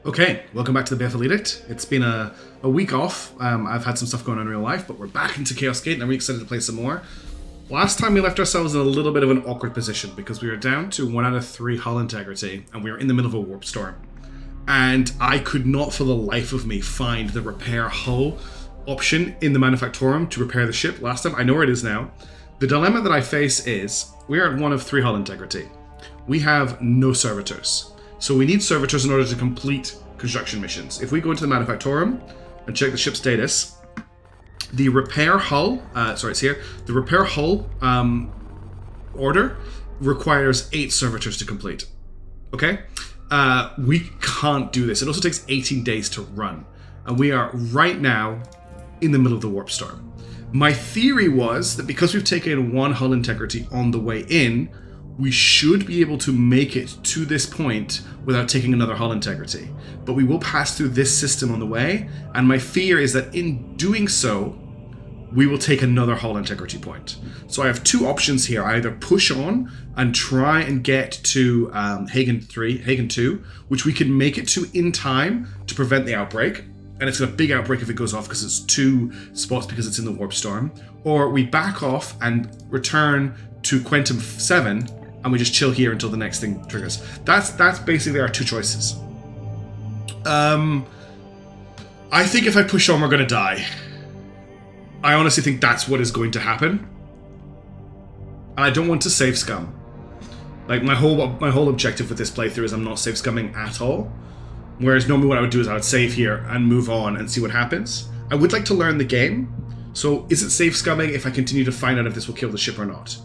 Okay, welcome back to the Baleful Edict. It's been a week off. I've had some stuff going on in real life, but we're back into Chaos Gate and I'm really excited to play some more. Last time we left ourselves in a little bit of an awkward position because we were down to 1 out of 3 hull integrity and we were in the middle of a warp storm. And I could not for the life of me find the repair hull option in the Manufactorum to repair the ship last time. I know where it is now. The dilemma that I face is we are at 1 of 3 hull integrity. We have no servitors. So we need servitors in order to complete construction missions. If we go into the Manufactorum and check the ship status, the repair hull, it's here. The repair hull order requires 8 servitors to complete. Okay? We can't do this. It also takes 18 days to run. And we are right now in the middle of the warp storm. My theory was that because we've taken 1 hull integrity on the way in, we should be able to make it to this point without taking another hull integrity. But we will pass through this system on the way, and my fear is that in doing so, we will take another hull integrity point. So I have 2 options here. I either push on and try and get to Hagen 2, which we can make it to in time to prevent the outbreak. And it's a big outbreak if it goes off because it's 2 spots because it's in the warp storm. Or we back off and return to Quantum 7 and we just chill here until the next thing triggers. That's basically our 2 choices. I think if I push on, we're going to die. I honestly think that's what is going to happen. And I don't want to save scum. Like, my whole objective with this playthrough is I'm not save scumming at all. Whereas normally what I would do is I would save here and move on and see what happens. I would like to learn the game. So is it save scumming if I continue to find out if this will kill the ship or not?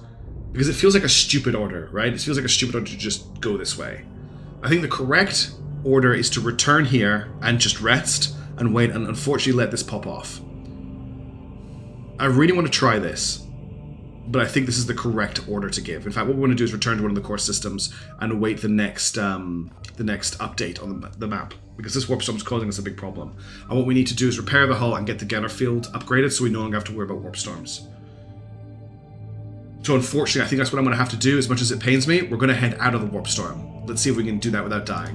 Because it feels like a stupid order, right? It feels like a stupid order to just go this way. I think the correct order is to return here and just rest and wait and unfortunately let this pop off. I really want to try this, but I think this is the correct order to give. In fact, what we want to do is return to one of the core systems and await the next update on the map, because this warp storm is causing us a big problem. And what we need to do is repair the hull and get the Geller field upgraded so we no longer have to worry about warp storms. So unfortunately, I think that's what I'm going to have to do. As much as it pains me, we're going to head out of the warp storm. Let's see if we can do that without dying.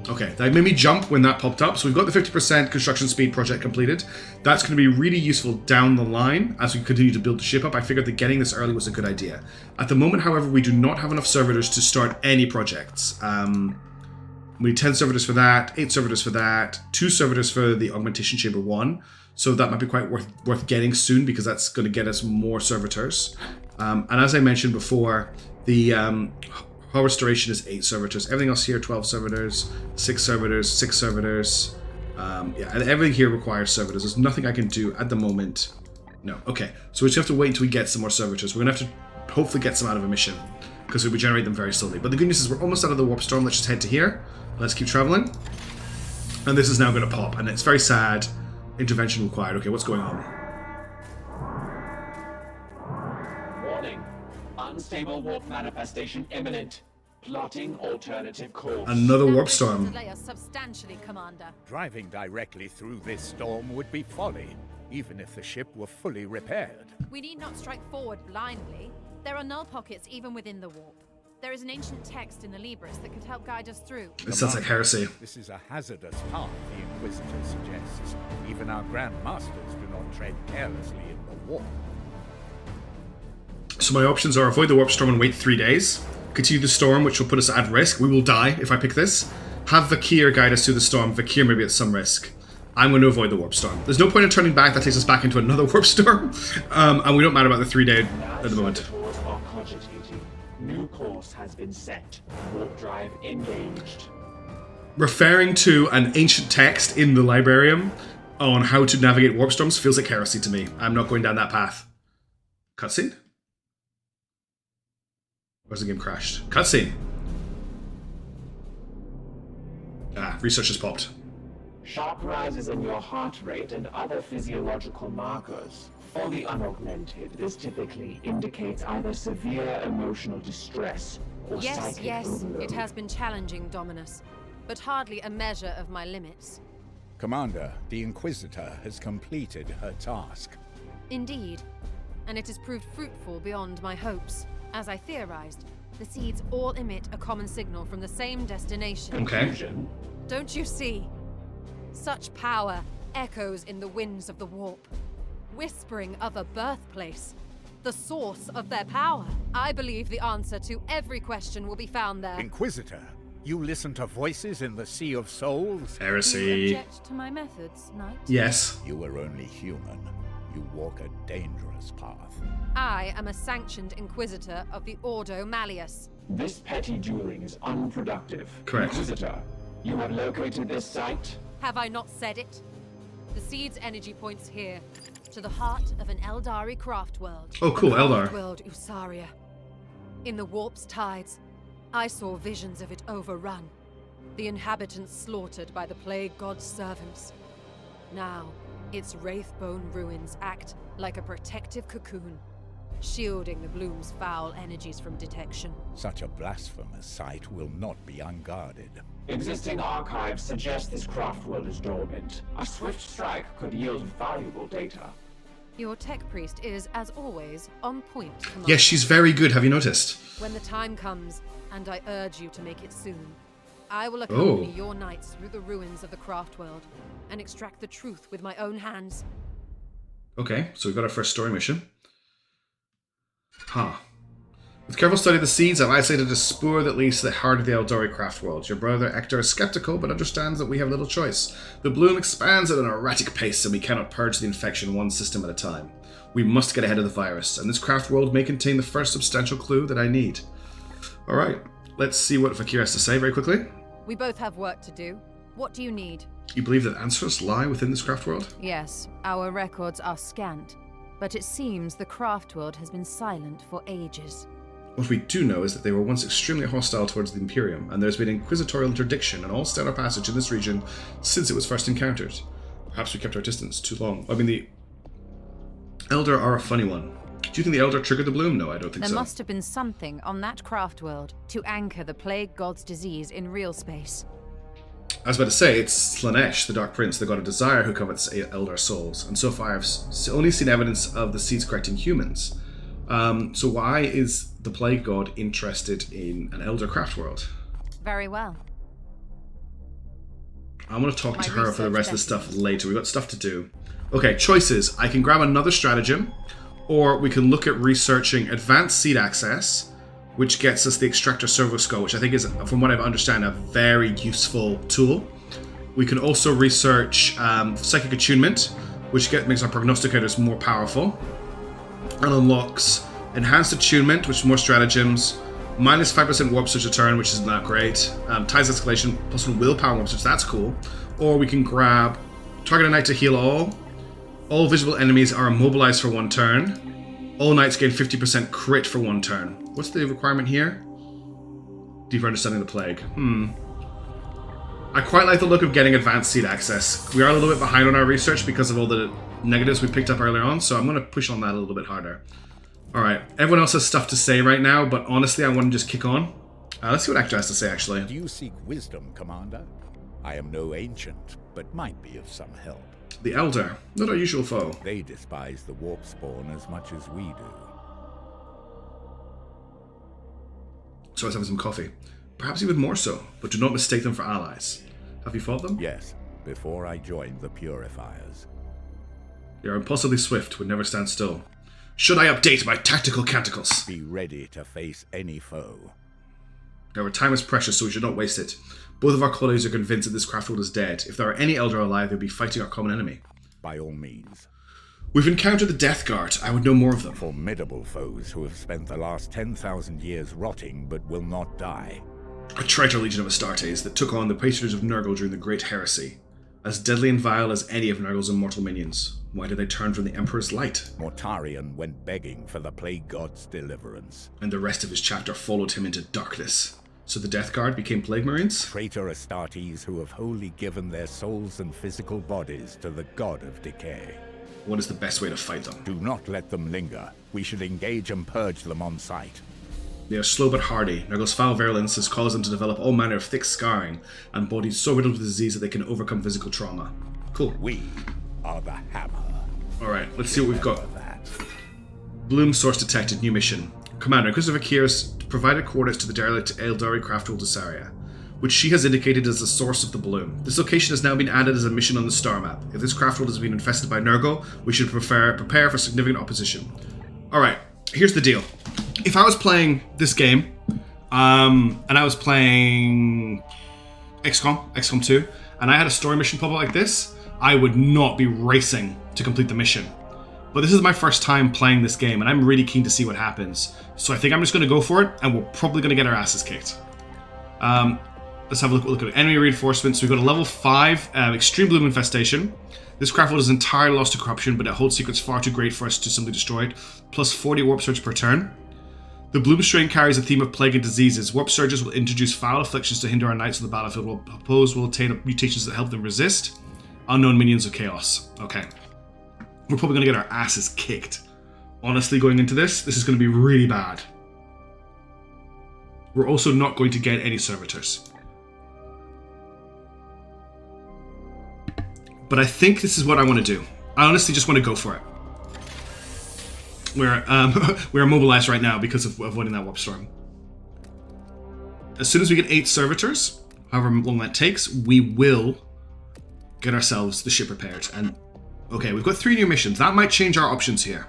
Okay, that made me jump when that popped up. So we've got the 50% construction speed project completed. That's going to be really useful down the line as we continue to build the ship up. I figured that getting this early was a good idea. At the moment, however, we do not have enough servitors to start any projects. We need 10 servitors for that, 8 servitors for that, 2 servitors for the Augmentation Chamber 1. So that might be quite worth getting soon because that's going to get us more servitors. And as I mentioned before, the hull restoration is 8 servitors. Everything else here, 12 servitors, 6 servitors, 6 servitors. And everything here requires servitors. There's nothing I can do at the moment. No. Okay. So we just have to wait until we get some more servitors. We're going to have to hopefully get some out of a mission because we regenerate them very slowly. But the good news is we're almost out of the warp storm. Let's just head to here. Let's keep traveling. And this is now going to pop. And it's very sad. Intervention required. Okay, what's going on? Warning. Unstable warp manifestation imminent. Plotting alternative course. Another warp storm. Delay us substantially, Commander. Driving directly through this storm would be folly, even if the ship were fully repaired. We need not strike forward blindly. There are null pockets even within the warp. There is an ancient text in the Libris that could help guide us through. It sounds like heresy. This is a hazardous path, the Inquisitor suggests. Even our Grand Masters do not tread carelessly in the warp. So my options are avoid the warp storm and wait 3 days. Continue the storm, which will put us at risk. We will die if I pick this. Have Vakir guide us through the storm. Vakir may be at some risk. I'm going to avoid the warp storm. There's no point in turning back. That takes us back into another warp storm. And we don't matter about the 3 day at the moment. New course has been set. Warp drive engaged. Referring to an ancient text in the Librarium on how to navigate warp storms feels like heresy to me. I'm not going down that path. Cutscene? Where's the game crashed? Cutscene. Research has popped. Sharp rises in your heart rate and other physiological markers. Fully unaugmented, this typically indicates either severe emotional distress or psychic overload. It has been challenging, Dominus, but hardly a measure of my limits. Commander, the Inquisitor has completed her task. Indeed, and it has proved fruitful beyond my hopes. As I theorized, The seeds all emit a common signal from the same destination. Okay. Confusion. Don't you see? Such power echoes in the winds of the warp, whispering of a birthplace, the source of their power. I believe the answer to every question will be found there. Inquisitor, you listen to voices in the Sea of Souls? Do you Heresy. object to my methods, Knight? Yes. You are only human. You walk a dangerous path. I am a sanctioned Inquisitor of the Ordo Malleus. This petty dueling is unproductive. Correct. Inquisitor, you have located this site? Have I not said it? The seed's energy points here, to the heart of an Eldari craft world. Oh, cool, A Eldar. craft world Usaria. In the warp's tides, I saw visions of it overrun, the inhabitants slaughtered by the plague god's servants. Now, its wraithbone ruins act like a protective cocoon, shielding the bloom's foul energies from detection. Such a blasphemous sight will not be unguarded. Existing archives suggest this craft world is dormant. A swift strike could yield valuable data. Your tech priest is, as always, on point, Commander. Yes, she's very good. Have you noticed? When the time comes, and I urge you to make it soon, I will accompany your knights through the ruins of the craft world and extract the truth with my own hands. Okay, so we've got our first story mission. Huh. With careful study of the seeds, I've isolated a spoor that leads to the heart of the Eldari craft world. Your brother Ector is skeptical, but understands that we have little choice. The bloom expands at an erratic pace, and we cannot purge the infection one system at a time. We must get ahead of the virus, and this craft world may contain the first substantial clue that I need. Alright, let's see what Fakir has to say very quickly. We both have work to do. What do you need? You believe that answers lie within this craft world? Yes, our records are scant, but it seems the craft world has been silent for ages. What we do know is that they were once extremely hostile towards the Imperium, and there's been inquisitorial interdiction and all stellar passage in this region since it was first encountered. Perhaps we kept our distance too long. I mean, the Elder are a funny one. Do you think the Elder triggered the bloom? No, I don't think so. There must have been something on that craft world to anchor the plague god's disease in real space. I was about to say, it's Slanesh, the Dark Prince, the god of desire, who covets Elder souls, and so far I've only seen evidence of the seeds correcting humans. So why is the plague god interested in an Elder craft world? Very well. I'm going to talk to My her for the research rest of the stuff definitely. later. We've got stuff to do. Okay, choices. I can grab another stratagem, or we can look at researching advanced seed access, which gets us the extractor servo skull, which I think is, from what I understand, a very useful tool. We can also research psychic attunement, which makes our prognosticators more powerful, and unlocks enhanced attunement, which is more stratagems, minus 5% warp surge a turn, which is not great, ties escalation, plus 1 willpower warp surge, that's cool. Or we can grab target a knight to heal all visible enemies are immobilized for 1 turn, all knights gain 50% crit for 1 turn. What's the requirement here? Deeper understanding of the plague. I quite like the look of getting advanced seed access. We are a little bit behind on our research because of all the negatives we picked up earlier on, so I'm going to push on that a little bit harder. Alright, everyone else has stuff to say right now, but honestly I want to just kick on. Let's see what Actor has to say, actually. Do you seek wisdom, Commander? I am no ancient, but might be of some help. The Elder, not our usual foe. They despise the warp spawn as much as we do. So let's have some coffee. Perhaps even more so, but do not mistake them for allies. Have you fought them? Yes, before I joined the Purifiers. They are impulsively swift, would never stand still. Should I update my tactical canticles? Be ready to face any foe. Our time is precious, so we should not waste it. Both of our colleagues are convinced that this craft world is dead. If there are any Elder alive, they'll be fighting our common enemy. By all means. We've encountered the Death Guard. I would know more of them. Formidable foes who have spent the last 10,000 years rotting but will not die. A traitor legion of Astartes that took on the patronage of Nurgle during the Great Heresy. As deadly and vile as any of Nurgle's immortal minions. Why did they turn from the Emperor's light? Mortarion went begging for the plague god's deliverance. And the rest of his chapter followed him into darkness. So the Death Guard became Plague Marines? Traitor Astartes who have wholly given their souls and physical bodies to the god of decay. What is the best way to fight them? Do not let them linger. We should engage and purge them on sight. They are slow but hardy. Nurgle's foul virulence has caused them to develop all manner of thick scarring, and bodies so riddled with disease that they can overcome physical trauma. Cool. We are the hammer. Alright, let's see what we've got. Remember that. Bloom source detected, new mission. Commander, Inquisitor Vakir's provided coordinates to the derelict Eldari craft Ultisaria, which she has indicated as the source of the bloom. This location has now been added as a mission on the star map. If this craft world has been infested by Nurgle, we should prepare for significant opposition. Alright, here's the deal. If I was playing this game, and I was playing XCOM 2, and I had a story mission pop up like this, I would not be racing to complete the mission. But this is my first time playing this game, and I'm really keen to see what happens. So I think I'm just going to go for it, and we're probably going to get our asses kicked. Let's have a look at enemy reinforcements. So we've got a level 5 Extreme Bloom Infestation. This craft world is entirely lost to corruption, but it holds secrets far too great for us to simply destroy it. Plus 40 warp surge per turn. The Bloom Strain carries a theme of plague and diseases. Warp surges will introduce foul afflictions to hinder our knights on the battlefield, while opposed will attain mutations that help them resist unknown minions of chaos. Okay. We're probably going to get our asses kicked. Honestly, going into this is going to be really bad. We're also not going to get any servitors. But I think this is what I want to do. I honestly just want to go for it. We're mobilized right now because of avoiding that warp storm. As soon as we get 8 servitors, however long that takes, we will get ourselves the ship repaired. And okay, we've got 3 new missions. That might change our options here.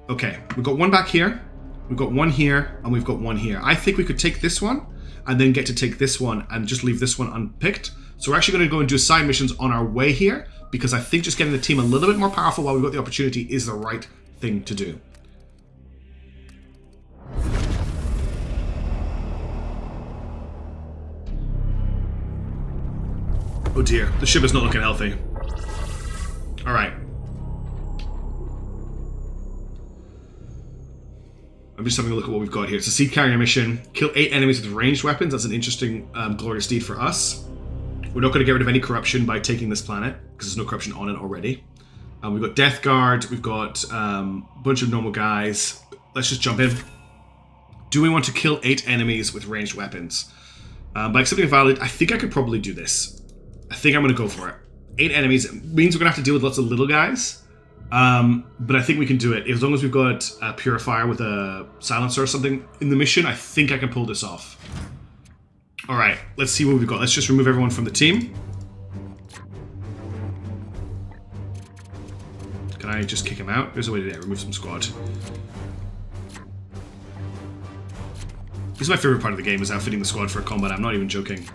Okay, we've got 1 back here, we've got 1 here, and we've got 1 here. I think we could take this one, and then get to take this one, and just leave this one unpicked. So we're actually going to go and do side missions on our way here, because I think just getting the team a little bit more powerful while we've got the opportunity is the right thing to do. Oh dear, the ship is not looking healthy. Alright. I'm just having a look at what we've got here. It's a seed carrier mission. Kill 8 enemies with ranged weapons. That's an interesting glorious deed for us. We're not going to get rid of any corruption by taking this planet, because there's no corruption on it already. We've got Death Guard. We've got a bunch of normal guys. Let's just jump in. Do we want to kill 8 enemies with ranged weapons? By accepting a valid, I think I could probably do this. I think I'm going to go for it. 8 enemies. It means we're going to have to deal with lots of little guys. But I think we can do it. As long as we've got a Purifier with a Silencer or something in the mission, I think I can pull this off. Alright, let's see what we've got. Let's just remove everyone from the team. Can I just kick him out? There's a way to remove some squad. This is my favorite part of the game, is outfitting the squad for combat. I'm not even joking.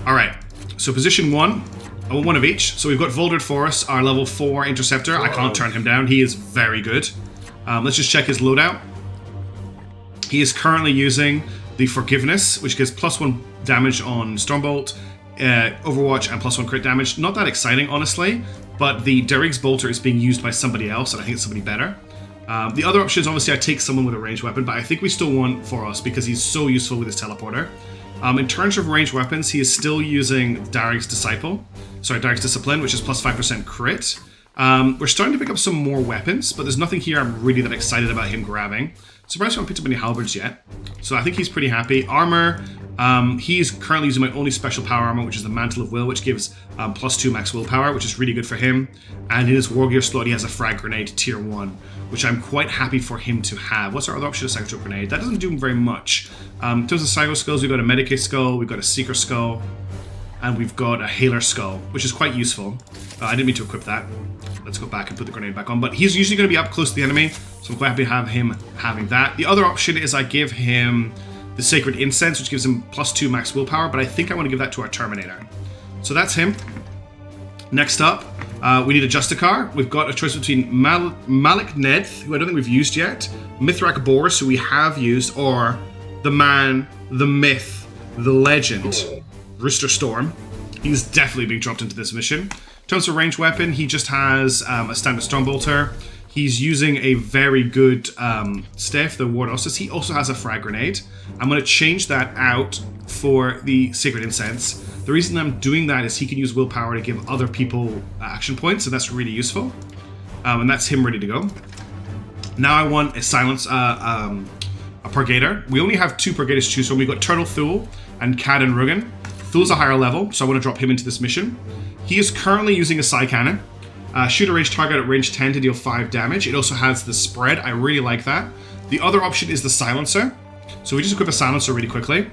Alright, so position 1. I want 1 of each. So we've got Voldred Forest, our level 4 Interceptor. I can't turn him down. He is very good. Let's just check his loadout. He is currently using the Forgiveness, which gives +1 damage on Stormbolt, Overwatch, and +1 crit damage. Not that exciting, honestly, but the Derrick's Bolter is being used by somebody else, and I think it's somebody better. The other option is obviously I take someone with a ranged weapon, but I think we still want Foros because he's so useful with his teleporter. In terms of ranged weapons, he is still using Darrig's Discipline, which is +5% crit. We're starting to pick up some more weapons, but there's nothing here I'm really that excited about him grabbing. Surprised I haven't picked up any halberds yet. So I think he's pretty happy. Armor, he's currently using my only special power armor, which is the Mantle of Will, which gives +2 max willpower, which is really good for him. And in his War Gear slot, he has a Frag Grenade Tier 1, which I'm quite happy for him to have. What's our other option? A Psycho Grenade. That doesn't do him very much. In terms of Psycho Skulls, we've got a Medicae Skull, we've got a Seeker Skull, and we've got a Hailer Skull, which is quite useful. I didn't mean to equip that. Let's go back and put the grenade back on. But he's usually going to be up close to the enemy, so I'm quite happy to have him having that. The other option is I give him the Sacred Incense, which gives him +2 max willpower, but I think I want to give that to our Terminator. So that's him. Next up, we need a Justicar. We've got a choice between Malik Nedth, who I don't think we've used yet, Mithrak Boris, who we have used, or the man, the myth, the legend, Rooster Storm. He's definitely being dropped into this mission. In terms of ranged weapon, he just has a standard Stormbolter. He's using a very good staff, the Ward Ossus. He also has a Frag Grenade. I'm going to change that out for the Sacred Incense. The reason I'm doing that is he can use willpower to give other people action points, so that's really useful. And that's him ready to go. Now I want a Silence, a Purgator. We only have 2 Purgators to choose from. We've got Turtle Thule and Cad and Rugen. Thule's a higher level, so I want to drop him into this mission. He is currently using a Psy Cannon. Shoot a ranged target at range 10 to deal 5 damage. It also has the spread. I really like that. The other option is the Silencer. So we just equip a Silencer really quickly.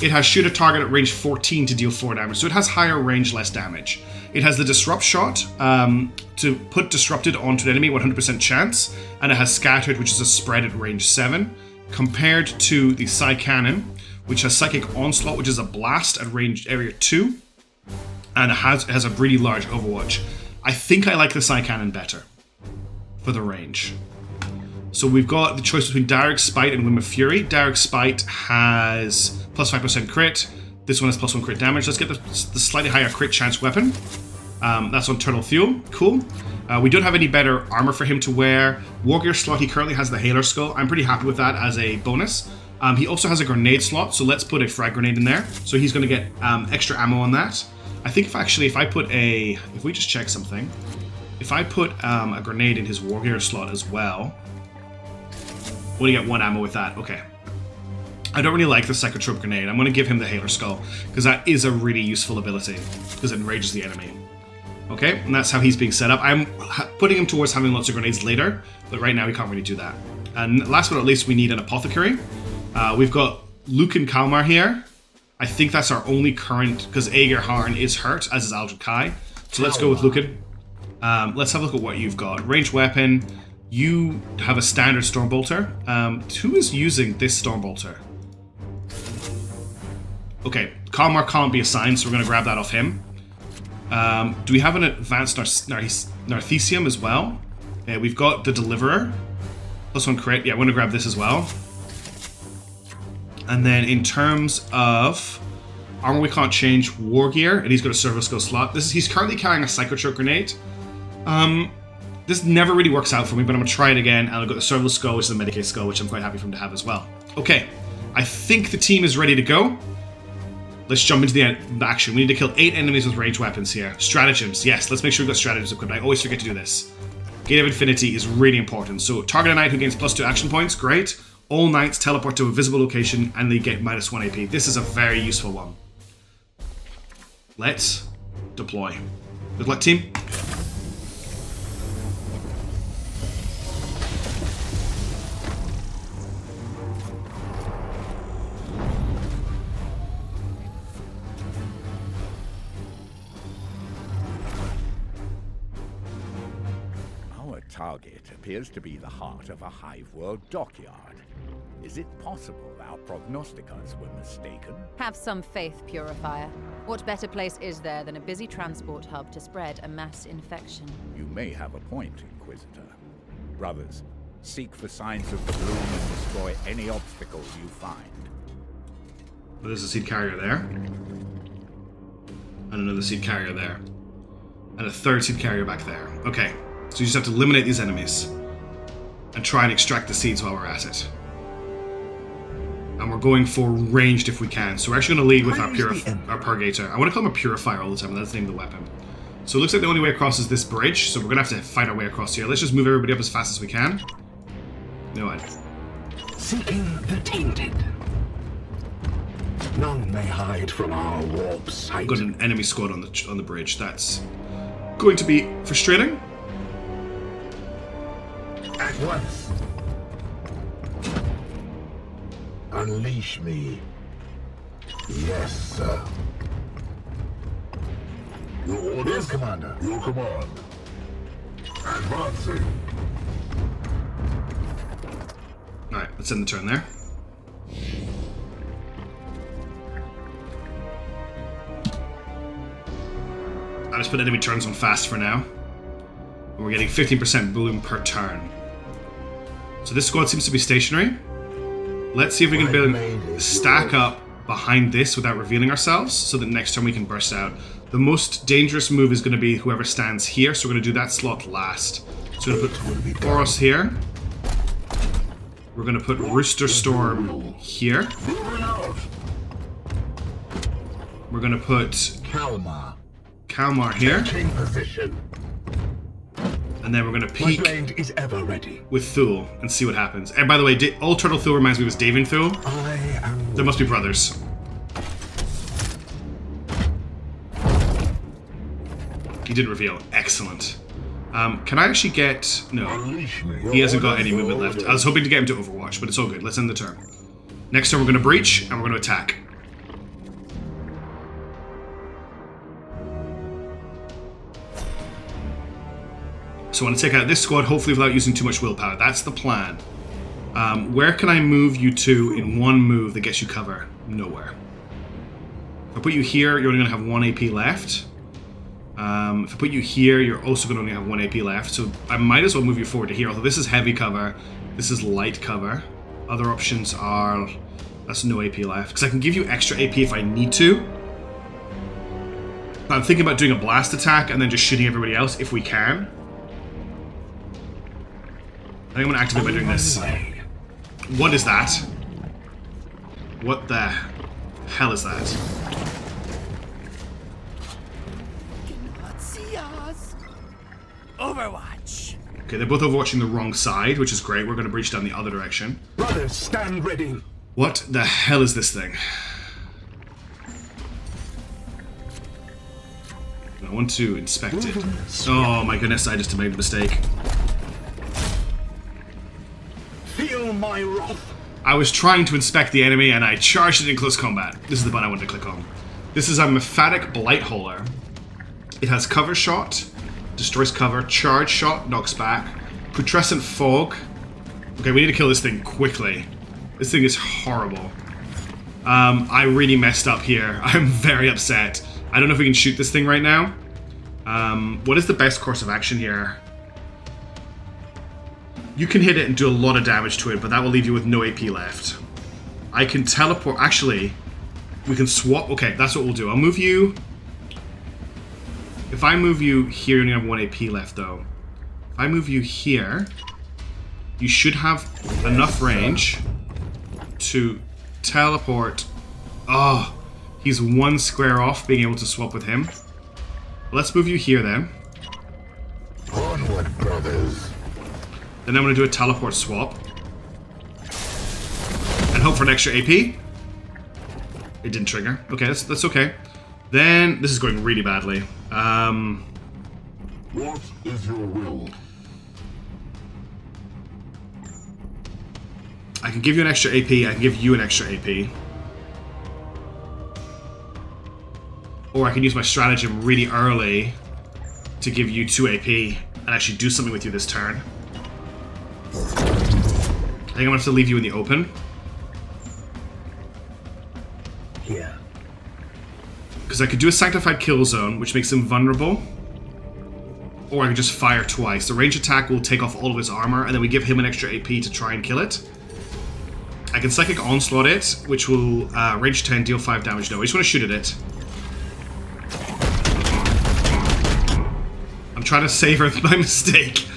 It has shoot a target at range 14 to deal 4 damage, so it has higher range, less damage. It has the Disrupt shot to put Disrupted onto an enemy, 100% chance, and it has Scattered, which is a spread at range 7, compared to the Psy Cannon, which has Psychic Onslaught, which is a blast at range area 2, and it has a really large overwatch. I think I like the Psy Cannon better for the range. So we've got the choice between Direct Spite and Whim of Fury. Direct Spite has plus 5% crit. This one has plus 1 crit damage. Let's get the slightly higher crit chance weapon. That's on Turtle Fuel. Cool. We don't have any better armor for him to wear. Wargear slot, he currently has the Hailer Skull. I'm pretty happy with that as a bonus. He also has a grenade slot, so let's put a frag grenade in there. So he's going to get extra ammo on that. I think if we just check something, if I put a grenade in his Wargear slot as well, we only get 1 ammo with that. Okay. I don't really like the Psychotrope Grenade. I'm going to give him the Hailer Skull, because that is a really useful ability, because it enrages the enemy. Okay, and that's how he's being set up. I'm putting him towards having lots of grenades later, but right now he can't really do that. And last but not least, we need an Apothecary. We've got Lucan Kalmar here. I think that's our only current, because Aegir Harn is hurt, as is Aldred Kai. So let's go with Lucan. Let's have a look at what you've got. Ranged weapon. You have a standard Stormbolter. Who is using this Stormbolter? Okay, Kalmar can't be assigned, so we're going to grab that off him. Do we have an advanced Narthesium as well? Yeah, we've got the Deliverer. Plus 1 crit. Yeah, we're going to grab this as well. And then in terms of armor, we can't change Wargear, and he's got a Servo Skull slot. He's currently carrying a Psychotrope Grenade. This never really works out for me, but I'm going to try it again, and I've got the Servo Skull, which is the Medicaid Skull, which I'm quite happy for him to have as well. Okay, I think the team is ready to go. Let's jump into the action. We need to kill 8 enemies with ranged weapons here. Stratagems, yes, let's make sure we've got stratagems equipped. I always forget to do this. Gate of Infinity is really important. So target a knight who gains +2 action points, great. All knights teleport to a visible location and they get -1 AP. This is a very useful one. Let's deploy. Good luck, team. Target appears to be the heart of a Hive World dockyard. Is it possible our prognosticators were mistaken? Have some faith, Purifier. What better place is there than a busy transport hub to spread a mass infection? You may have a point, Inquisitor. Brothers, seek for signs of the bloom and destroy any obstacles you find. Well, there's a seed carrier there. And another seed carrier there. And a third seed carrier back there. Okay. So you just have to eliminate these enemies and try and extract the seeds while we're at it. And we're going for ranged if we can. So we're actually going to lead with our Purgator. I want to call him a Purifier all the time, and that's the name of the weapon. So it looks like the only way across is this bridge, so we're going to have to fight our way across here. Let's just move everybody up as fast as we can. No, Seeking the tainted. None may hide from our warp sight. I've got an enemy squad on the bridge. That's going to be frustrating. At once. Unleash me. Yes, sir. Your orders, yes, Commander. Your command. Advancing. Alright, let's end the turn there. I just put enemy turns on fast for now. And we're getting 15% bloom per turn. So this squad seems to be stationary. Let's see if we can build stack up behind this without revealing ourselves, so that next turn we can burst out. The most dangerous move is going to be whoever stands here, so we're going to do that slot last. So we're going to put Boros here. We're going to put Rooster Storm here. We're going to put Kalmar here. And then we're going to peek with Thule and see what happens. And by the way, Old Turtle Thule reminds me of Dave and Thule. There must be brothers. He didn't reveal. Excellent. Can I actually get... No. He hasn't got any movement left. I was hoping to get him to Overwatch, but it's all good. Let's end the turn. Next turn we're going to breach, and we're going to attack. So I want to take out this squad, hopefully without using too much willpower. That's the plan. Where can I move you to in one move that gets you cover? Nowhere. If I put you here, you're only going to have 1 AP left. If I put you here, you're also going to only have 1 AP left. So I might as well move you forward to here. Although this is heavy cover. This is light cover. Other options are... That's no AP left. Because I can give you extra AP if I need to. I'm thinking about doing a blast attack and then just shooting everybody else if we can. I think I'm going to activate by doing this. What is that? What the hell is that? Overwatch. Okay, they're both overwatching the wrong side, which is great. We're going to breach down the other direction. Brothers, stand ready. What the hell is this thing? I want to inspect it. Oh my goodness, I just made a mistake. Feel my wrath. I was trying to inspect the enemy and I charged it in close combat. This is the button I wanted to click on. This is a Mephatic Blight Hauler. It has cover shot, destroys cover, charge shot, knocks back, putrescent fog. Okay, we need to kill this thing quickly. This thing is horrible. I really messed up here. I'm very upset. I don't know if we can shoot this thing right now. What is the best course of action here? You can hit it and do a lot of damage to it, but that will leave you with no AP left. I can teleport. Actually, we can swap. Okay, that's what we'll do. I'll move you. If I move you here, you only have 1 AP left, though. If I move you here, you should have enough range to teleport. Oh, he's 1 square off being able to swap with him. Let's move you here, then. Onward, brothers. Then I'm going to do a teleport swap. And hope for an extra AP. It didn't trigger. Okay, that's okay. Then, this is going really badly. What is your will? I can give you an extra AP. I can give you an extra AP. Or I can use my stratagem really early to give you 2 AP and actually do something with you this turn. I think I'm going to have to leave you in the open. Here. Because I could do a Sanctified Kill Zone, which makes him vulnerable. Or I could just fire twice. The range attack will take off all of his armor, and then we give him an extra AP to try and kill it. I can Psychic Onslaught it, which will range 10, deal 5 damage. No, I just want to shoot at it. I'm trying to save her by mistake.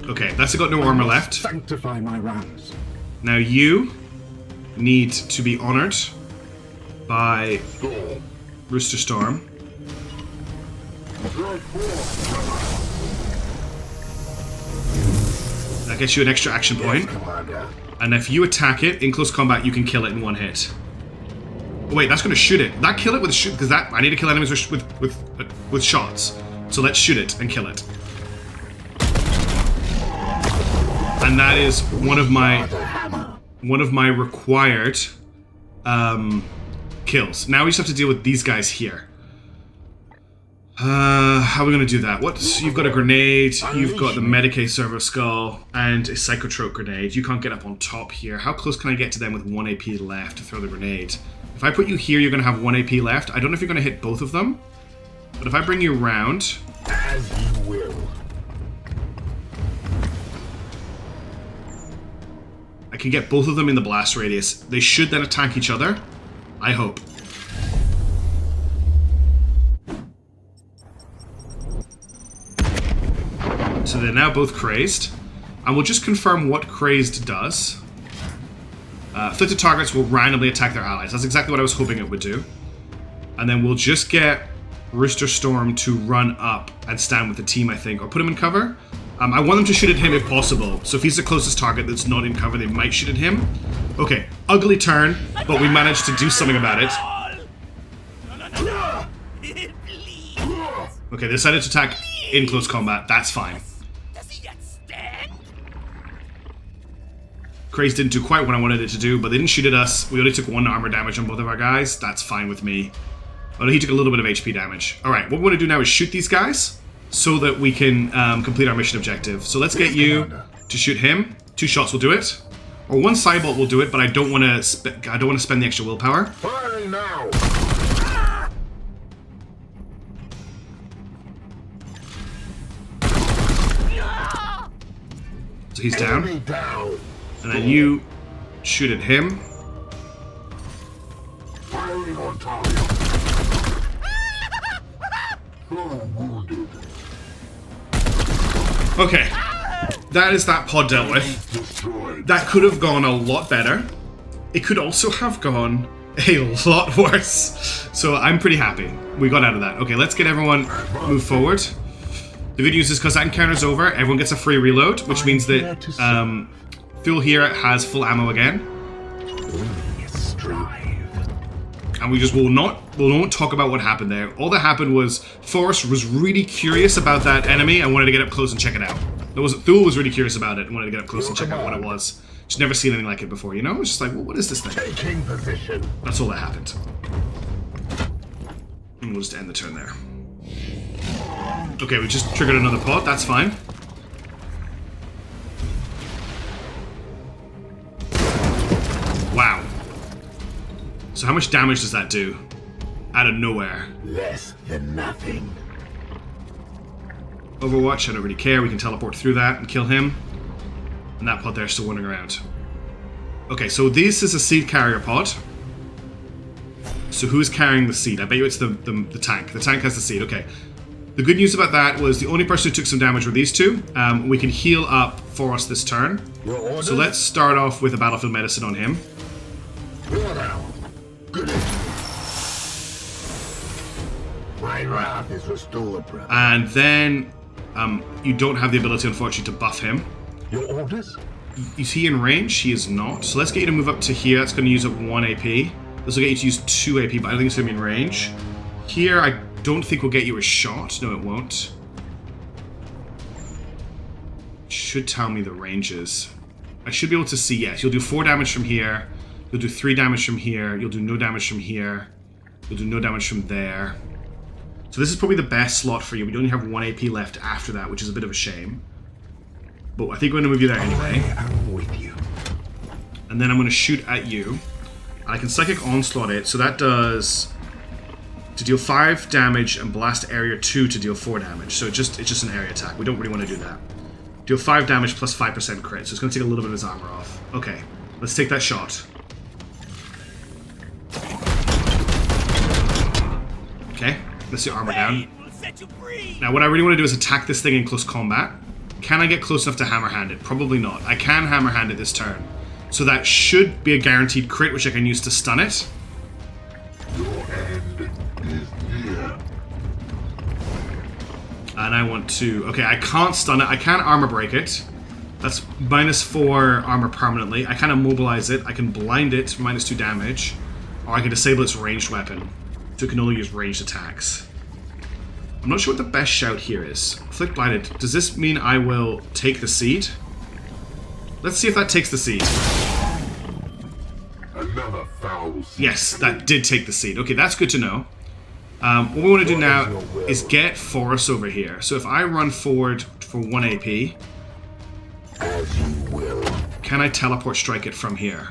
Okay, that's got no armor left. Sanctify my rams. Now you need to be honored by Rooster Storm. That gets you an extra action point. And if you attack it in close combat, you can kill it in 1 hit. Oh, wait, that's going to shoot it. That kill it with a shoot because that I need to kill enemies with shots. So let's shoot it and kill it. And that is one of my required kills. Now we just have to deal with these guys here. How are we going to do that? You've got a grenade, you've got the Medicaid Servo Skull, and a Psychotrope grenade. You can't get up on top here. How close can I get to them with 1 AP left to throw the grenade? If I put you here, you're going to have 1 AP left. I don't know if you're going to hit both of them. But if I bring you around... As you will. I can get both of them in the blast radius. They should then attack each other. I hope. So they're now both crazed. And we'll just confirm what crazed does. Afflicted targets will randomly attack their allies. That's exactly what I was hoping it would do. And then we'll just get Rooster Storm to run up and stand with the team, I think. Or put him in cover. I want them to shoot at him if possible. So if he's the closest target that's not in cover, they might shoot at him. Okay, ugly turn, but we managed to do something about it. Okay, they decided to attack in close combat. That's fine. Does he yet stand? Craze didn't do quite what I wanted it to do, but they didn't shoot at us. We only took 1 armor damage on both of our guys. That's fine with me. Oh, he took a little bit of HP damage. Alright, what we want to do now is shoot these guys so that we can complete our mission objective. So let's get you to shoot him. 2 shots will do it. Or 1 cybolt will do it, but I don't want to spend the extra willpower. Fire now! So he's down. Enemy down! And then you shoot at him. Firing on target! Wounded. Okay. That is that pod dealt with. Destroyed. That could have gone a lot better. It could also have gone a lot worse. So I'm pretty happy we got out of that. Okay, let's get everyone move forward. The good news is because that encounter's over, everyone gets a free reload, which means that Thule here has full ammo again. And we just will not talk about what happened there. All that happened was Forrest was really curious about that enemy and wanted to get up close and check it out. Thule was really curious about it and wanted to get up close and check out what it was. Just never seen anything like it before, you know? It's just like, well, what is this thing? Taking position. That's all that happened. And we'll just end the turn there. Okay, we just triggered another pod, that's fine. Wow. So how much damage does that do? Out of nowhere. Less than nothing. Overwatch, I don't really care. We can teleport through that and kill him. And that pod there's still wandering around. Okay, so this is a seed carrier pod. So who's carrying the seed? I bet you it's the tank. The tank has the seed, okay. The good news about that was the only person who took some damage were these two. We can heal up for us this turn. So let's start off with a battlefield medicine on him. Good. My wrath is restored, brother. And then you don't have the ability, unfortunately, to buff him. Your orders? Is he in range? He is not. So let's get you to move up to here. That's going to use up 1 AP. This will get you to use 2 AP, but I don't think it's going to be in range. Here, I don't think we'll get you a shot. No, it won't. It should tell me the ranges. I should be able to see, yes. You'll do 4 damage from here. You'll do 3 damage from here. You'll do no damage from here. You'll do no damage from there. So this is probably the best slot for you. We only have 1 AP left after that, which is a bit of a shame. But I think we're going to move you there anyway. I'm with you. And then I'm going to shoot at you. I can Psychic Onslaught it, so that does... to deal 5 damage and blast area 2 to deal 4 damage. So it's just an area attack. We don't really want to do that. Deal 5 damage plus 5% crit, so it's going to take a little bit of his armor off. Okay, let's take that shot. Okay, let's see armor down. Now what I really want to do is attack this thing in close combat. Can I get close enough to hammer hand it? Probably not. I can hammer hand it this turn. So that should be a guaranteed crit, which I can use to stun it. Your end is near. And I want to... okay, I can't stun it. I can armor break it. That's -4 armor permanently. I can immobilize it. I can blind it for -2 damage. Or I can disable its ranged weapon. So it can only use ranged attacks. I'm not sure what the best shout here is. Afflict Blinded. Does this mean I will take the seed? Let's see if that takes the seed. Another foul seed. Yes, that did take the seed. Okay, that's good to know. What we want to do now is get Forrest over here. So if I run forward for 1 AP... as you will. can I teleport strike it from here?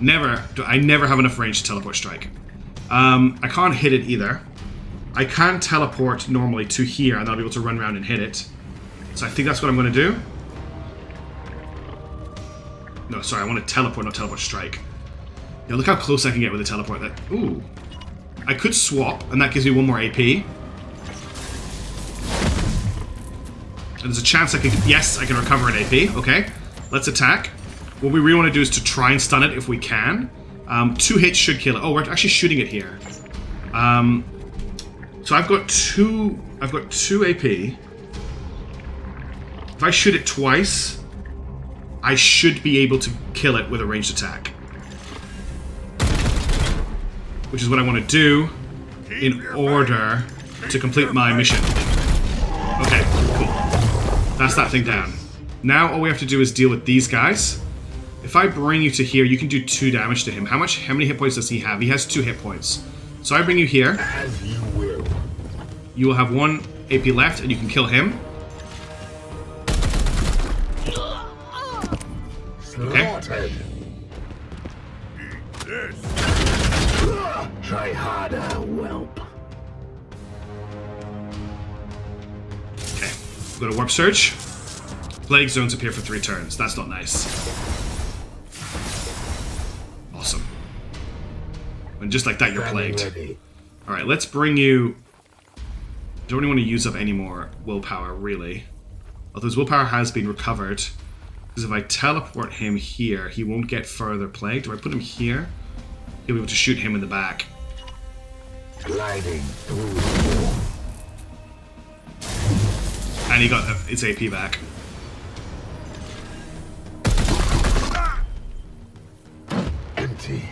Never. I never have enough range to teleport strike. I can't hit it either. I can teleport normally to here and I'll be able to run around and hit it. So I think that's what I'm going to do. No, sorry, I want to teleport, not teleport strike. Yeah, look how close I can get with the teleport. That, ooh. I could swap, and that gives me 1 more AP. And there's a chance I can... yes, I can recover an AP. Okay, let's attack. What we really want to do is to try and stun it if we can. 2 hits should kill it. Oh, we're actually shooting it here. So I've got 2 AP. If I shoot it twice, I should be able to kill it with a ranged attack. Which is what I want to do in order to complete my mission. That's that thing down. Now all we have to do is deal with these guys. If I bring you to here, you can do 2 damage to him. How many hit points does he have? He has 2 hit points. So I bring you here. As you will. You will have 1 AP left, and you can kill him. Okay. Slaughtered. Try harder, whelp. Okay. Go to Warp Surge. Plague zones appear for 3 turns. That's not nice. Awesome. And just like that, you're plagued. Alright, let's bring you... Don't really want to use up any more willpower, really. Although his willpower has been recovered. Because if I teleport him here, he won't get further plagued. If I put him here, he'll be able to shoot him in the back. Gliding through the wall. And he got his AP back. Empty.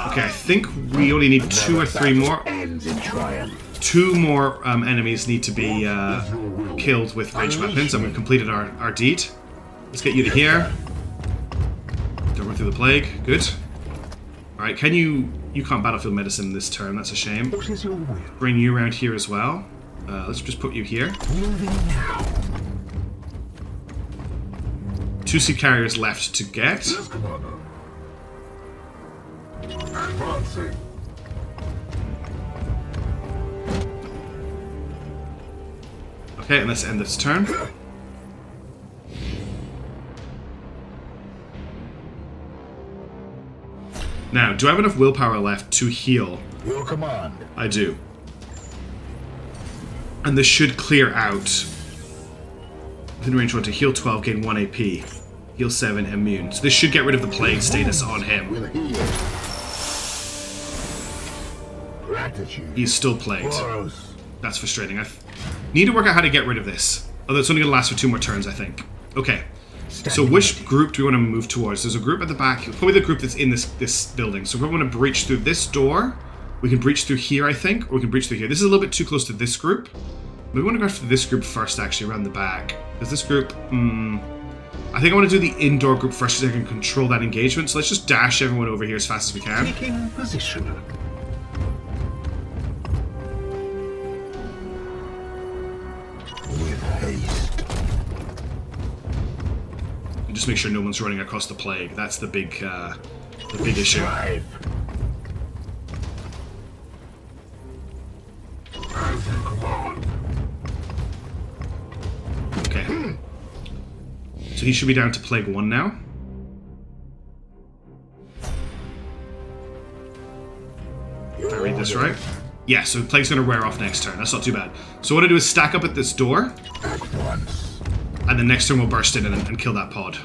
Okay, I think we only need 2 or 3 more. Ends in triumph. 2 more enemies need to be killed with ranged weapons, and we've completed our deed. Let's get you to here. Don't run through the plague. Good. Alright, can you... You can't battlefield medicine this turn, that's a shame. What is your will? Bring you around here as well. Let's just put you here. Moving now. 2 seed carriers left to get. Yes, Commander. Advancing. Okay, and let's end this turn. Now, do I have enough willpower left to heal? Your command. I do. And this should clear out. Within range 1 to heal 12, gain 1 AP. Heal 7, immune. So this should get rid of the plague status on him. Will heal. Gratitude. He's still plagued. Boros. That's frustrating. I need to work out how to get rid of this. Although it's only going to last for 2 more turns, I think. Okay. So which group do we want to move towards? There's a group at the back. Probably the group that's in this building. So we want to breach through this door. We can breach through here, I think. Or we can breach through here. This is a little bit too close to this group. We want to go after this group first, actually, around the back. Because this group... I think I want to do the indoor group first so I can control that engagement. So let's just dash everyone over here as fast as we can. Taking position. With haste. And just make sure no one's running across the plague. That's the big issue. Drive. As you command. Okay. So he should be down to plague 1 now. If I read this right. Yeah, so plague's going to wear off next turn. That's not too bad. So what I do is stack up at this door. At once. And the next turn we'll burst in and kill that pod.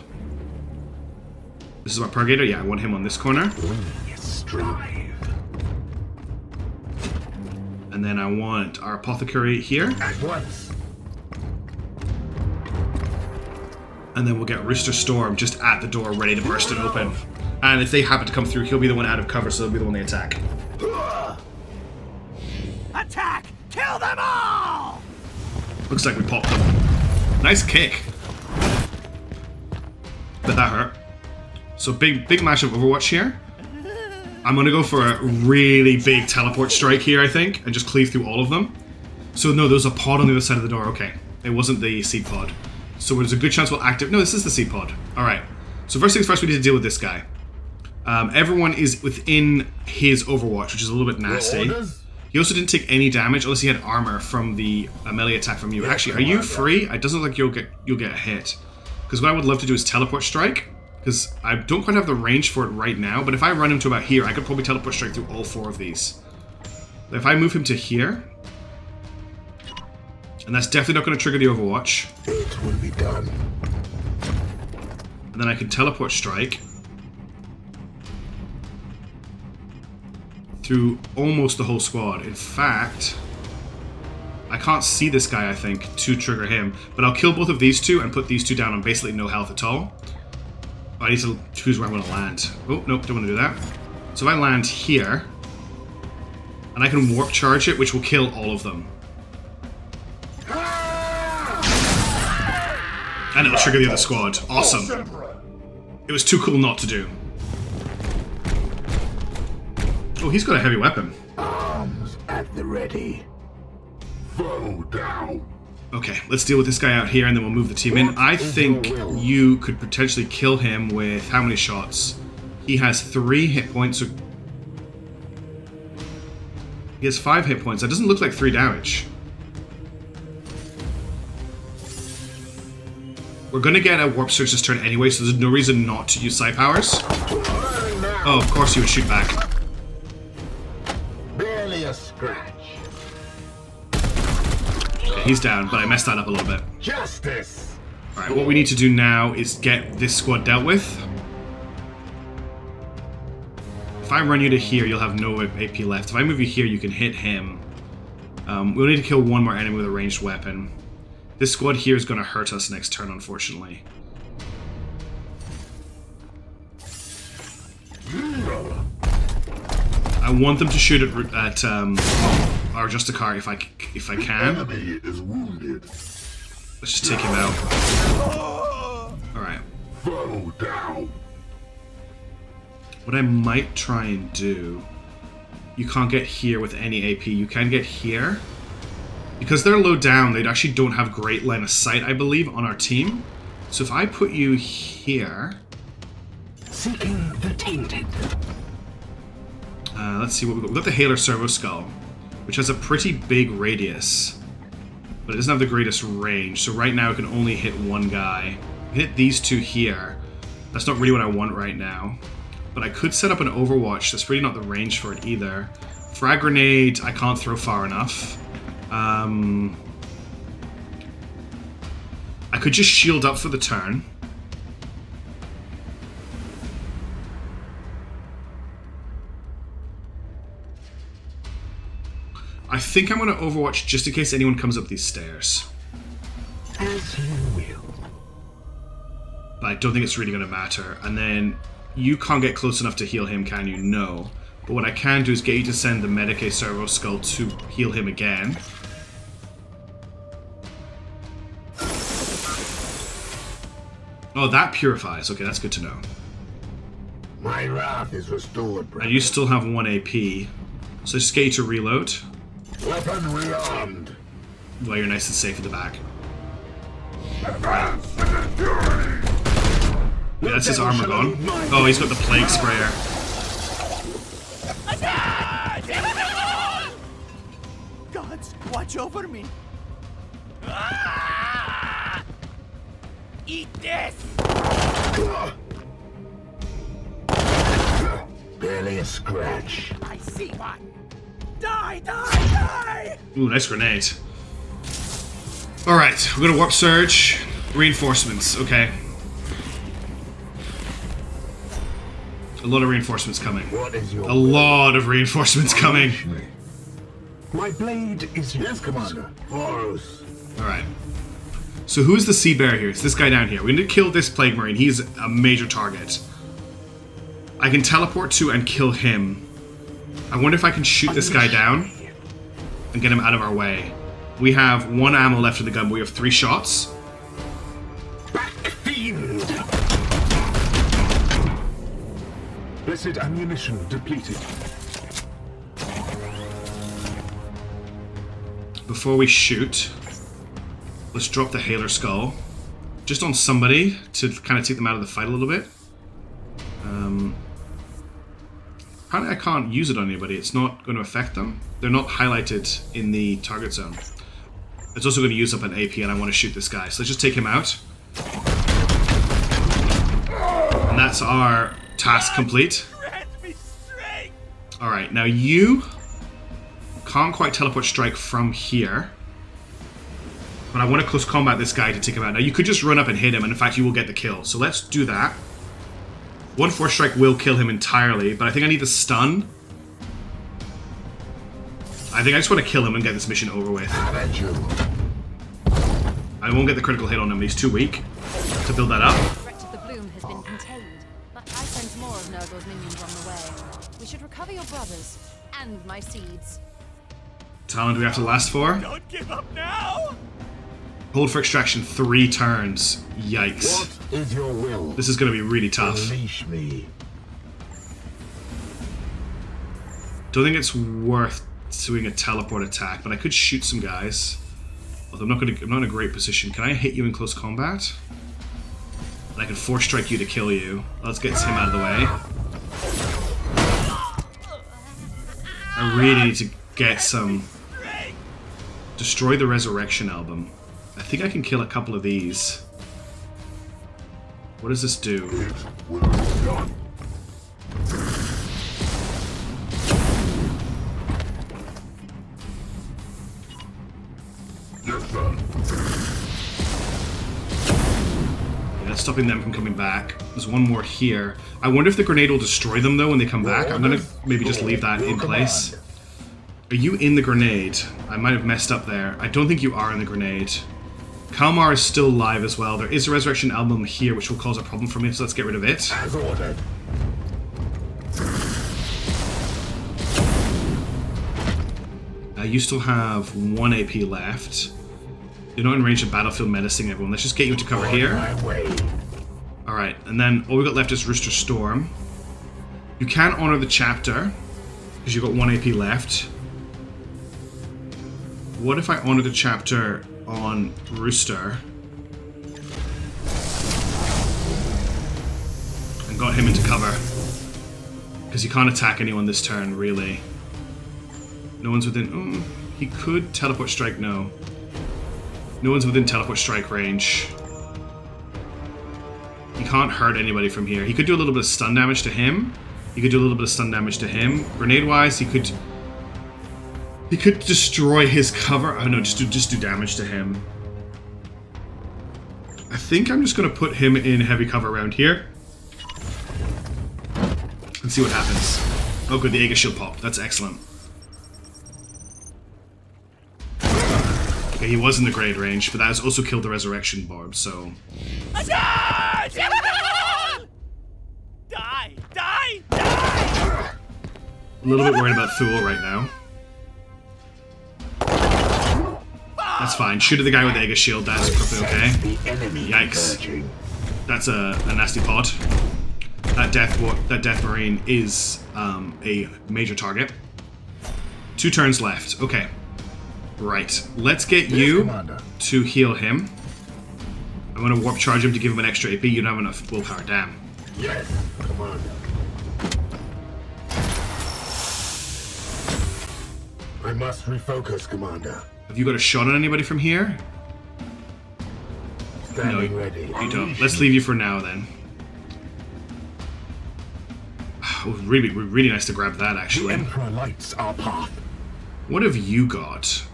This is our Purgator. Yeah, I want him on this corner. We strive. And then I want our Apothecary here. At once. And then we'll get Rooster Storm just at the door ready to burst it open. And if they happen to come through, he'll be the one out of cover, so he'll be the one they attack. Attack! Kill them all! Looks like we popped them. Nice kick. But that hurt. So big match of Overwatch here. I'm going to go for a really big teleport strike here, I think, and just cleave through all of them. So no, there's a pod on the other side of the door. Okay, it wasn't the seed pod. So there's a good chance we'll activate... No, this is the seed pod. Alright. So first things first, we need to deal with this guy. Everyone is within his Overwatch, which is a little bit nasty. He also didn't take any damage, unless he had armor from the melee attack from you. Actually, are you free? It doesn't look like you'll get a hit. Because what I would love to do is teleport strike. Because I don't quite have the range for it right now, but if I run him to about here, I could probably teleport strike through all 4 of these. If I move him to here... And that's definitely not going to trigger the Overwatch. It will be done. And then I can teleport strike through almost the whole squad. In fact, I can't see this guy, I think, to trigger him. But I'll kill both of these 2 and put these 2 down on basically no health at all. I need to choose where I'm going to land. Oh, nope, don't want to do that. So if I land here, and I can warp charge it, which will kill all of them. And it'll trigger the other squad. Awesome. It was too cool not to do. Oh, he's got a heavy weapon. Arms at the ready. Foe down. Okay, let's deal with this guy out here and then we'll move the team in. I think you could potentially kill him with how many shots? He has 3 hit points. He has 5 hit points. That doesn't look like 3 damage. We're gonna get a warp surge this turn anyway, so there's no reason not to use psi powers. Oh, of course you would shoot back. Barely a scratch. Okay, he's down, but I messed that up a little bit. Justice. Alright, what we need to do now is get this squad dealt with. If I run you to here, you'll have no AP left. If I move you here, you can hit him. We'll need to kill one more enemy with a ranged weapon. This squad here is going to hurt us next turn, unfortunately. I want them to shoot at our Justicar if I can. Enemy is wounded. Let's just take him out. Alright. Foe down. What I might try and do... You can't get here with any AP. You can get here. Because they're low down, they actually don't have great line of sight, I believe, on our team. So if I put you here... Seeking the tainted. Let's see what we've got. We've got the Haler Servo Skull, which has a pretty big radius. But it doesn't have the greatest range, so right now it can only hit one guy. I can hit these 2 here. That's not really what I want right now. But I could set up an Overwatch. That's really not the range for it either. Frag Grenade, I can't throw far enough. I could just shield up for the turn. I think I'm going to Overwatch just in case anyone comes up these stairs. As you will. But I don't think it's really going to matter. And then you can't get close enough to heal him, can you? No. But what I can do is get you to send the Medicae Servo Skull to heal him again. Oh, that purifies. Okay, that's good to know. My wrath is restored, brother. And you still have 1 AP. So just get you to reload. Weapon rearmed. While you're nice and safe at the back. Advance with fury. Yeah, that's his armor gone. Oh, he's got the Plague Sprayer. Gods, watch over me. Eat this! Barely a scratch. I see one. Die, die, die! Ooh, nice grenade. Alright, we're gonna Warp Surge. Reinforcements, okay. A lot of reinforcements coming. What is your A lot of reinforcements coming. My blade is Yes, Commander. Horus. Alright. So who's the Sea Bear here? It's this guy down here. We need to kill this Plague Marine. He's a major target. I can teleport to and kill him. I wonder if I can shoot this guy down and get him out of our way. We have 1 ammo left in the gun, but we have 3 shots. Back fiend. Blessed ammunition depleted. Before we shoot, let's drop the Haler Skull. Just on somebody to kind of take them out of the fight a little bit. Apparently I can't use it on anybody. It's not going to affect them. They're not highlighted in the target zone. It's also going to use up an AP and I want to shoot this guy. So let's just take him out. And that's our task complete. Alright, now you can't quite teleport strike from here. But I want to close combat this guy to take him out. Now you could just run up and hit him, and in fact you will get the kill. So let's do that. 1 Force Strike will kill him entirely, but I think I need the stun. I think I just want to kill him and get this mission over with. I won't get the critical hit on him, he's too weak to build that up. The threat of the bloom has been contained, but I sense more of Nurgle's minions on the way. We should recover your brothers and my seeds. How long do we have to last for? Don't give up now! Hold for extraction 3 turns. Yikes. What is your will? This is going to be really tough. Unleash me. Don't think it's worth doing a teleport attack, but I could shoot some guys. Although I'm not in a great position. Can I hit you in close combat? And I can force strike you to kill you. Let's get him out of the way. I really need to get some... Destroy the Resurrection Album. I think I can kill a couple of these. What does this do? It will be done. Yes, sir. Yeah, that's stopping them from coming back. There's one more here. I wonder if the grenade will destroy them, though, when they come back. I'm gonna maybe just leave that in place. Are you in the grenade? I might have messed up there. I don't think you are in the grenade. Kalmar is still live as well. There is a Resurrection Album here, which will cause a problem for me, so let's get rid of it. As ordered. You still have 1 AP left. You're not in range of battlefield menacing everyone. Let's just get you into cover here. My way. Alright, and then all we got left is Rooster Storm. You can honor the chapter, because you've got 1 AP left. What if I honor the chapter on Rooster? And got him into cover. Because he can't attack anyone this turn, really. No one's within... he could teleport strike, no. No one's within teleport strike range. He can't hurt anybody from here. He could do a little bit of stun damage to him. He could do a little bit of stun damage to him. Grenade-wise, he could destroy his cover. Oh no, just do damage to him. I think I'm just gonna put him in heavy cover around here. And see what happens. Oh good, the Aegis shield popped. That's excellent. Okay, he was in the grade range, but that has also killed the Resurrection Barb, so... Die! Die! Die! Die! A little bit worried about Thule right now. That's fine. Shoot at the guy with the Aegis shield, that's perfectly okay. The enemy Yikes. converging. That's a nasty pod. That Death Marine is a major target. 2 turns left. Okay. Right. Let's get you Commander. to heal him. I'm going to warp charge him to give him an extra AP. You don't have enough willpower. Damn. Yes, Commander. I must refocus, Commander. Have you got a shot on anybody from here? Standing ready. You don't. Let's leave you for now, then. It would really be really nice to grab that, The actually. Emperor lights our path. What have you got?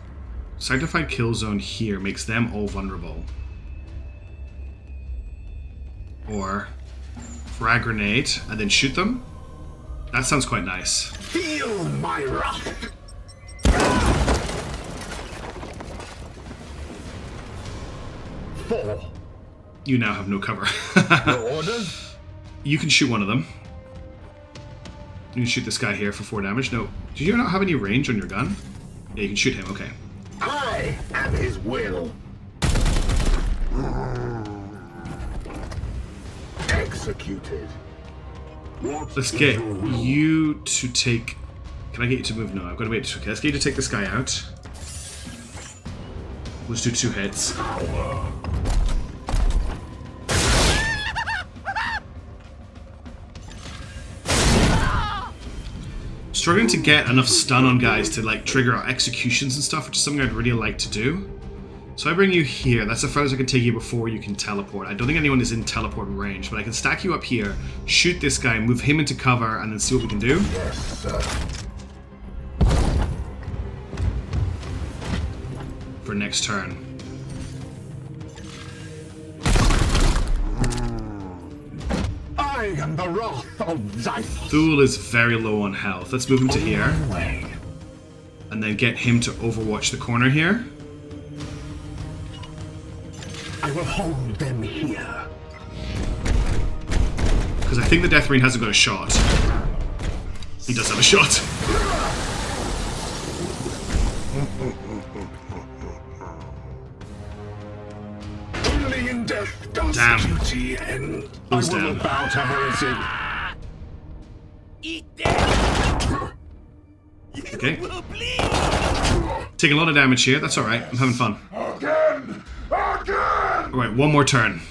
Sanctified Kill Zone here makes them all vulnerable. Or frag grenade and then shoot them? That sounds quite nice. Feel my wrath. Four. You now have no cover. Your orders? You can shoot one of them. You can shoot this guy here for 4 damage. No. Do you not have any range on your gun? Yeah, you can shoot him. Okay. I am his will. Executed. Let's get you to take... Can I get you to move? No, I've got to wait. Okay, let's get you to take this guy out. Let's do 2 hits. Struggling to get enough stun on guys to like trigger our executions and stuff, which is something I'd really like to do. So I bring you here. That's the furthest I can take you before you can teleport. I don't think anyone is in teleport range, but I can stack you up here, shoot this guy, move him into cover, and then see what we can do. Yes, sir. For next turn. I am the wrath of Zythos. Thule is very low on health. Let's move him to here, Way. and then get him to overwatch the corner here. I will hold them here. Because I think the Death Marine hasn't got a shot. He does have a shot. Only in death does Damn. duty end. Goes I will down. not bow to heresy. Eat them! Okay. Will bleed! Taking a lot of damage here. That's alright. I'm having fun. Again! Again! Alright, one more turn.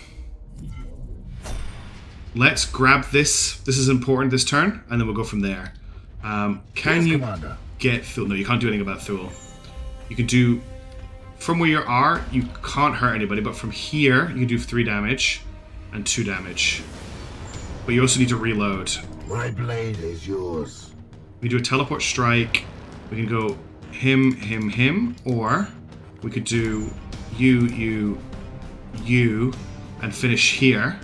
Let's grab this. This is important this turn, and then we'll go from there. Can Yes, you Commander. get Thule? No, you can't do anything about Thule. You can do... From where you are, you can't hurt anybody, but from here, you can do 3 damage and 2 damage. But you also need to reload. My blade is yours. We can do a teleport strike. We can go him, or we could do you, and finish here.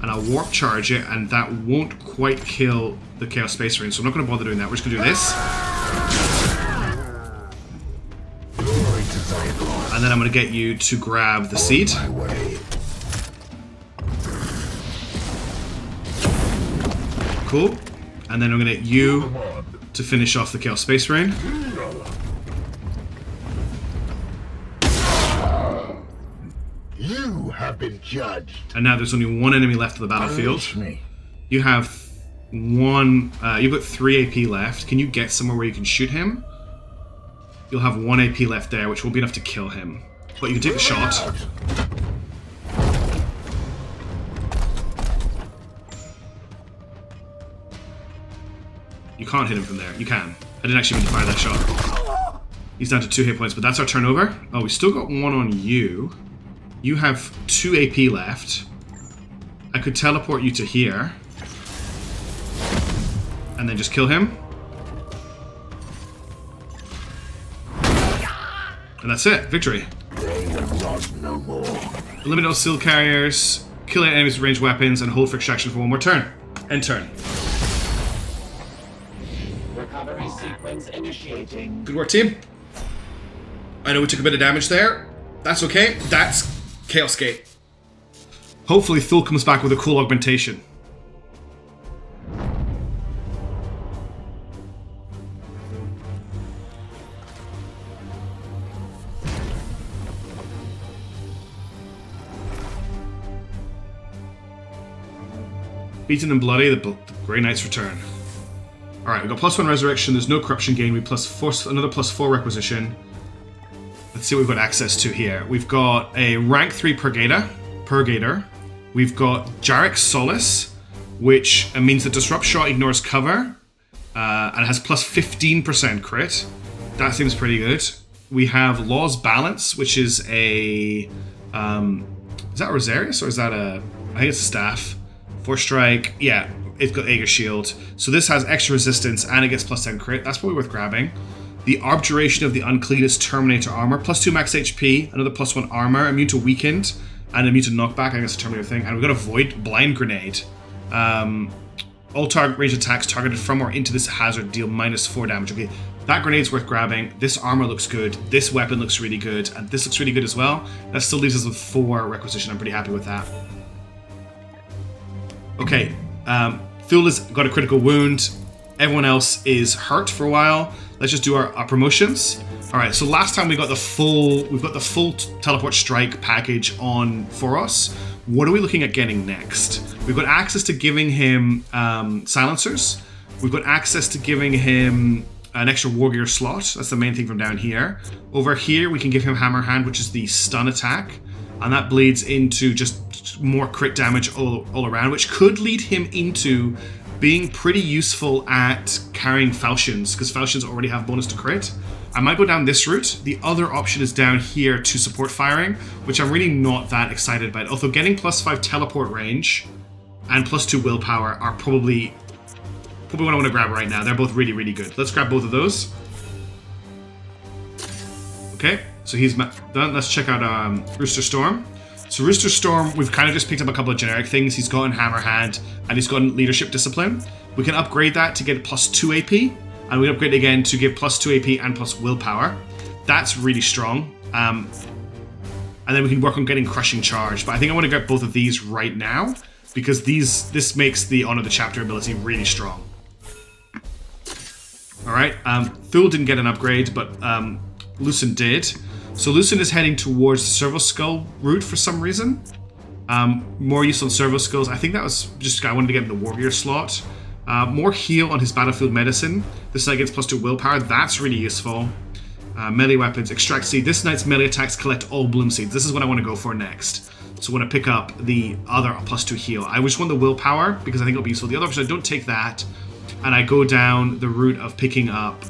And I'll warp charge it, and that won't quite kill the Chaos Space Marine, so I'm not going to bother doing that. We're just going to do this. Glory to Zygon. And then I'm going to get you to grab the seed. My way. Cool. And then I'm going to get you to finish off the Chaos Space Marine. You have been judged. And now there's only one enemy left on the battlefield. Unleash me. You have one... you've got 3 AP left. Can you get somewhere where you can shoot him? You'll have 1 AP left there, which won't be enough to kill him. But you can take the shot. You can't hit him from there. You can. I didn't actually mean to fire that shot. He's down to 2 hit points, but that's our turnover. Oh, we still got 1 on you. You have 2 AP left. I could teleport you to here. And then just kill him. And that's it. Victory. They will rot no more. Eliminate all seal carriers, kill enemies with ranged weapons, and hold for extraction for 1 more turn. End turn. Recovery sequence initiating. Good work, team. I know we took a bit of damage there. That's okay. That's Chaos Gate. Hopefully Thule comes back with a cool augmentation. Beaten and bloody, the Grey Knights return. Alright, we've got +1 resurrection, there's no corruption gain, we another +4 requisition. Let's see what we've got access to here. We've got a rank 3 Purgator. We've got Jarek Solace, which means that Disrupt Shot ignores cover, and has +15% crit. That seems pretty good. We have Law's Balance, which is a... is that a Rosarius, or is that a... I think it's a staff. 4 strike, yeah, it's got Aegir Shield. So this has extra resistance, and it gets +10 crit. That's probably worth grabbing. The Abjuration of the Uncleanest Terminator Armor, +2 max HP, another +1 armor, immune to Weakened, and immune to Knockback, I think it's a Terminator thing. And we've got a Void Blind Grenade. All target range attacks targeted from or into this hazard deal -4 damage. Okay, that grenade's worth grabbing. This armor looks good. This weapon looks really good. And this looks really good as well. That still leaves us with 4 requisition. I'm pretty happy with that. Okay, Thule has got a critical wound. Everyone else is hurt for a while. Let's just do our promotions. All right, so last time we've got the full teleport strike package on for us. What are we looking at getting next? We've got access to giving him silencers. We've got access to giving him an extra war gear slot. That's the main thing from down here. Over here, we can give him Hammer Hand, which is the stun attack. And that bleeds into just more crit damage all around, which could lead him into being pretty useful at carrying falchions, because falchions already have bonus to crit. I might go down this route. The other option is down here to support firing, which I'm really not that excited about. Although getting +5 teleport range and +2 willpower are probably what I want to grab right now. They're both really, really good. Let's grab both of those. Okay, so he's done. Let's check out Rooster Storm. So Rooster Storm, we've kind of just picked up a couple of generic things. He's gotten Hammer Hand, and he's gotten Leadership Discipline. We can upgrade that to get +2 AP, and we can upgrade it again to give +2 AP and + willpower. That's really strong. And then we can work on getting Crushing Charge. But I think I want to get both of these right now, because this makes the Honor the Chapter ability really strong. Alright, Thule didn't get an upgrade, but Lucen did. So Lucen is heading towards the Servo Skull route for some reason. More use on Servo Skulls. I think that was just I wanted to get in the Warrior slot. More heal on his Battlefield Medicine. This knight gets +2 willpower. That's really useful. Melee weapons. Extract Seed. This knight's melee attacks collect all Bloom Seeds. This is what I want to go for next. So I want to pick up the other +2 heal. I just want the willpower because I think it'll be useful. The other option, I don't take that. And I go down the route of picking up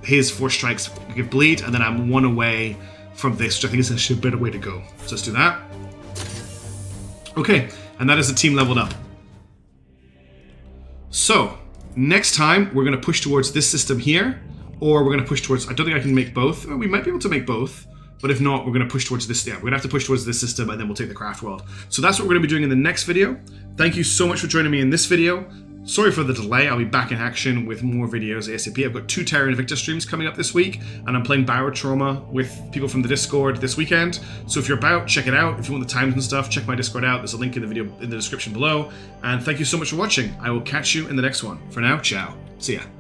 his 4 strikes, give bleed, and then I'm 1 away from this, which I think is actually a better way to go. So let's do that. Okay, and that is the team leveled up. So, next time we're going to push towards this system here, or we're going to push towards, I don't think I can make both. Well, we might be able to make both, but if not, we're going to push towards this, yeah, we're going to have to push towards this system, and then we'll take the craft world. So that's what we're going to be doing in the next video. Thank you so much for joining me in this video. Sorry for the delay, I'll be back in action with more videos ASAP. I've got 2 Terra Invicta streams coming up this week, and I'm playing Biotrauma with people from the Discord this weekend. So if you're about, check it out. If you want the times and stuff, check my Discord out. There's a link in the video in the description below. And thank you so much for watching. I will catch you in the next one. For now, ciao. See ya.